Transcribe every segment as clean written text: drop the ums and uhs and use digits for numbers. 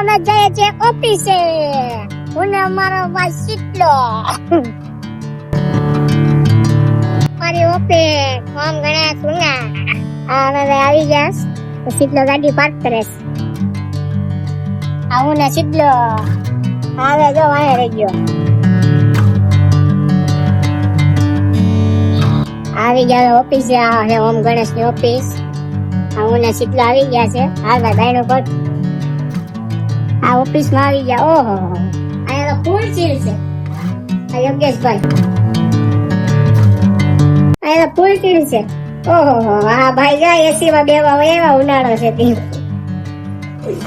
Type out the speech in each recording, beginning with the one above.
અમે જઈએ છીએ ઓફિસે. હું ને અમારો ભાઈ શીતલો. મારી ઓફિસ ઓમ ગણેશ ઉના. અમે આવી ગયા. શીતલો ગાડી પાર્ક કરે છે. હું ને શીતલો હવે જો વાંહે રહી ગયો. આવી ગયા ઓફિસે. આ છે ઓમ ગણેશ ની ઓફિસ. હું ને શીતલો આવી ગયા છે. હાલ ભાઈ નું પગ આ ઓફિસ માં આવી ગયા. ઓહો અહીંયા તો ફૂલ ચીલ છે. આ યોગેશભાઈ અહીંયા તો ફૂલ ચીલ છે. ઓહો આ ભાઈ ગયા એસી માં બેવા એવા ઉનાળો છે તે.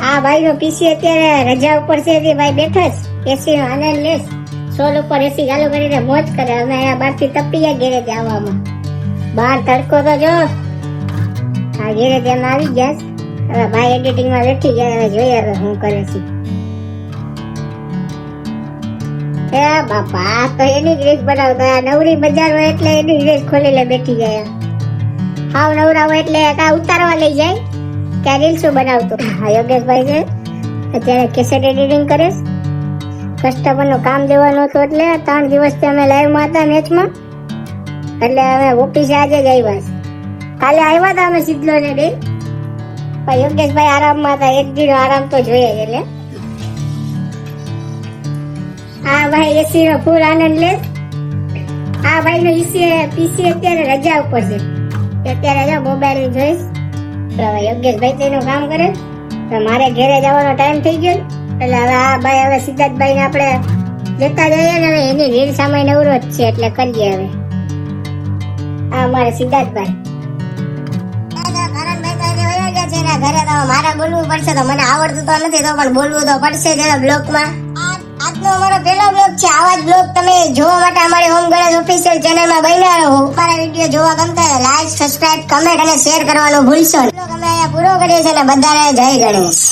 આ ભાઈ નો પીસી અત્યારે રજા ઉપર છે તે ભાઈ બેઠા જ એસી નો આનંદ લે. સોલ ઉપર એસી ચાલુ કરીને મોજ કરે. અમે અહીંયા બહાર થી તપી ગયા ઘેરે આવવામાં. બહાર તડકો તો જો. આ ઘેરે ત્યાં આવી ગયા. હવે ભાઈ એડિટિંગ માં બેઠી ગયા. હવે જોઈએ હવે શું કરે છે. એ બાપા તો એની જ રીત બનાવતા. નવરી બજાર હોય એટલે એની જ રીત ખોલી લે બેઠી ગયા. હાવ નવરા હોય એટલે કા ઉતારવા લઈ જાય કે રીલ્સો બનાવતો. હા યોગેશભાઈ છે અત્યારે કેસેટ એડિટિંગ કરે. કસ્ટમર નું કામ દેવાનું હતું એટલે 3 દિવસથી અમે લાઈવ માં હતા મેચમાં. એટલે અમે ઓફિસે આજે જ આવ્યા. કાલે આવ્યા હતા અમે શીતલો ને ડે. પણ યોગેશભાઈ આરામમાં હતા. એક દિન આરામ તો જોઈએ એટલે. હા ભાઈ એસી નો ફૂલ આનંદ લે. આ ભાઈ નો પીસી અત્યારે રજા ઉપર છે. અત્યારે જો મોબાઈલ જોઈશ. યોગેશભાઈ તેનું કામ કરે. તો મારે ઘેરે જવાનો ટાઈમ થઈ ગયો. એટલે હવે આ ભાઈ હવે સિદ્ધાર્થભાઈ ને આપણે જતા જઈએ ને. હવે એની રીલ સામે નવરો જ છે એટલે કરીએ હવે. આ મારે સિદ્ધાર્થભાઈ ઘરે તો મારે બોલવું પડશે. તો મને આવડતું તો નથી તો પણ બોલવું તો પડશે જ બ્લોગમાં. આજનો અમારો પહેલો બ્લોગ છે. આવા જ બ્લોગ તમે જોવા માટે અમારી હોમ ગણેશ ઓફિશિયલ ચેનલમાં બન્યા રહો. અમારા વિડીયો જોવા ગમતા હોય લાઈક સબસ્ક્રાઇબ કમેન્ટ અને શેર કરવાનું ભૂલશો નહીં. બ્લોગ અમે અહીંયા પૂરો કરીએ છીએ અને બધાને જય ગણેશ.